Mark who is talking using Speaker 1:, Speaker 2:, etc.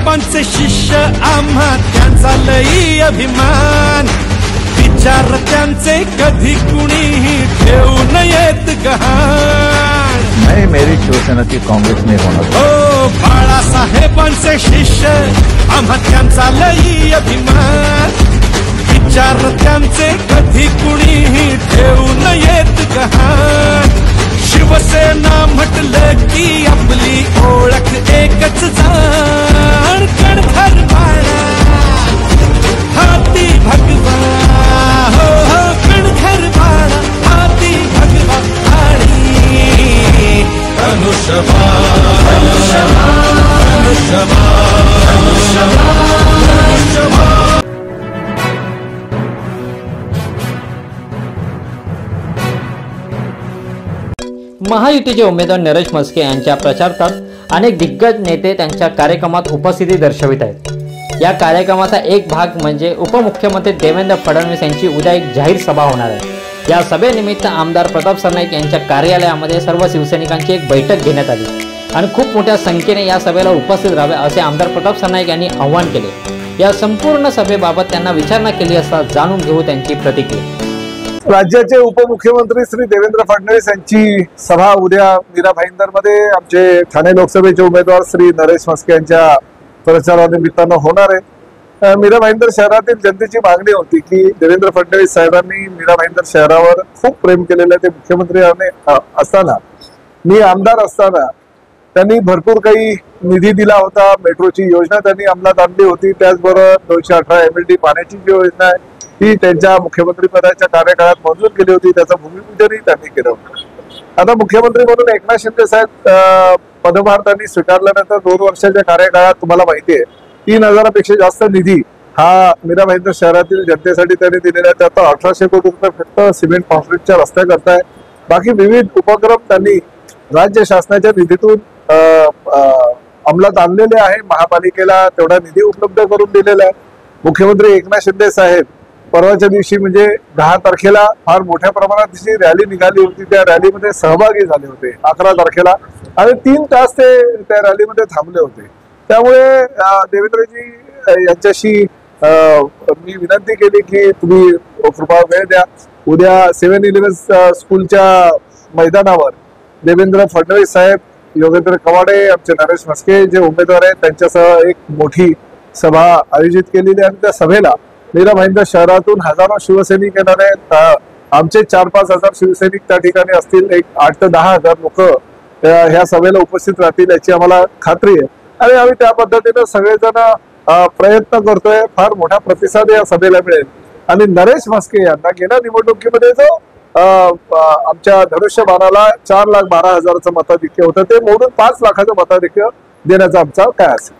Speaker 1: साहेबांचे शिष्य आम्हा त्यांचा लई अभिमान। विचार त्यांचे कधी कुणीही ठेवू नयेत गहाण।
Speaker 2: मैं मेरी शिवसेना की कांग्रेस में होना।
Speaker 1: हो बाळासाहेबांचे शिष्य आम्हा त्यांचा लई अभिमान। विचार त्यांचे कधी कुणीही ठेवू नयेत गहाण। शिवसेना म्हटलं की आपली ओळख एकच जाण। कणखर बाळा हाती भगवा, हो हो कणखर बाळा हाती भगवा आणि धनुष्यबाण धनुष्यबाण धनुष्यबाण।
Speaker 3: महायुतीचे उमेदवार नरेश म्हस्के यांच्या प्रचारार्थ अनेक दिग्गज नेते त्यांच्या कार्यक्रमात उपस्थिती दर्शवित आहेत। या कार्यक्रमाचा एक भाग म्हणजे उपमुख्यमंत्री देवेंद्र फडणवीस यांची उद्या एक जाहीर सभा होणार आहे। या सभेनिमित्त आमदार प्रताप सरनाईक यांच्या कार्यालयामध्ये सर्व शिवसैनिकांची एक बैठक घेण्यात आली आणि खूप मोठ्या संख्येने या सभेला उपस्थित राहावे असे आमदार प्रताप सरनाईक यांनी आवाहन केले। या संपूर्ण सभेबाबत त्यांना विचारणा केली असता जाणून घेऊ त्यांची प्रतिक्रिया।
Speaker 4: राज्याचे उपमुख्यमंत्री श्री देवेंद्र फडणवीस यांची सभा उद्या मीरा भाईंदर मध्ये आमचे ठाणे लोकसभेचे उमेदवार श्री नरेश म्हस्के यांच्या प्रचारानिमित्तानं होणार आहे। मीरा भाईंदर शहरातील जनतेची मागणी होती की देवेंद्र फडणवीस साहेबांनी मीरा भाईंदर शहरावर खूप प्रेम केलेलं आहे। ते मुख्यमंत्री असताना, मी आमदार असताना त्यांनी भरपूर काही निधी दिला होता। मेट्रोची योजना त्यांनी अंमलात आणली होती। त्याचबरोबर 218 MLD पाण्याची जी योजना आहे ती त्यांच्या मुख्यमंत्री पदाच्या कार्यकाळात मंजूर केली होती। त्याचं भूमिपूजनही त्यांनी केलं होतं। आता मुख्यमंत्री म्हणून एकनाथ शिंदे साहेब पदभार त्यांनी स्वीकारल्यानंतर 2 वर्षाच्या कार्यकाळात तुम्हाला माहिती आहे 3000पेक्षा जास्त निधी हा मीरा भाईंदर शहरातील जनतेसाठी त्यांनी दिलेला आहे। त्यात 1800 कोटी रुपये फक्त सिमेंट कॉन्क्रीटच्या रस्त्या करताय। बाकी विविध उपक्रम त्यांनी राज्य शासनाच्या निधीतून अंमलात आणलेले आहे। महापालिकेला तेवढा निधी उपलब्ध करून दिलेला आहे। मुख्यमंत्री एकनाथ शिंदे साहेब परवाच्या दिवशी म्हणजे 10 तारखेला फार मोठ्या प्रमाणात जी रॅली निघाली होती त्या रॅलीमध्ये सहभागी झाले होते 11 तारखेला आणि 3 तास ते त्या रॅलीमध्ये थांबले होते। त्यामुळे देवेंद्रजी यांच्याशी मी विनंती केली की तुम्ही कृपा वेळ द्या। उद्या 7-11 स्कूलच्या मैदानावर देवेंद्र फडणवीस साहेब, योगेंद्र कवाडे, आमचे नरेश म्हस्के जे उमेदवार आहेत त्यांच्यासह एक मोठी सभा आयोजित केलेली आहे। त्या सभेला मीरा भाईंदर शहरातून हजारो शिवसैनिक येणार आहेत। आमचे 4-5 हजार शिवसैनिक त्या ठिकाणी असतील। एक 8 ते 10 हजार लोक ह्या सभेला उपस्थित राहतील याची आम्हाला खात्री आहे आणि आम्ही त्या पद्धतीने सगळेजण प्रयत्न करतोय। फार मोठा प्रतिसाद या सभेला मिळेल आणि नरेश म्हस्के यांना गेल्या निवडणुकीमध्ये जो आमच्या धनुष्यबाणाला 4,12,000चं मताधिक्य होतं ते मोडून 5 लाखाचं मताधिक्य देण्याचा आमचा काय असेल।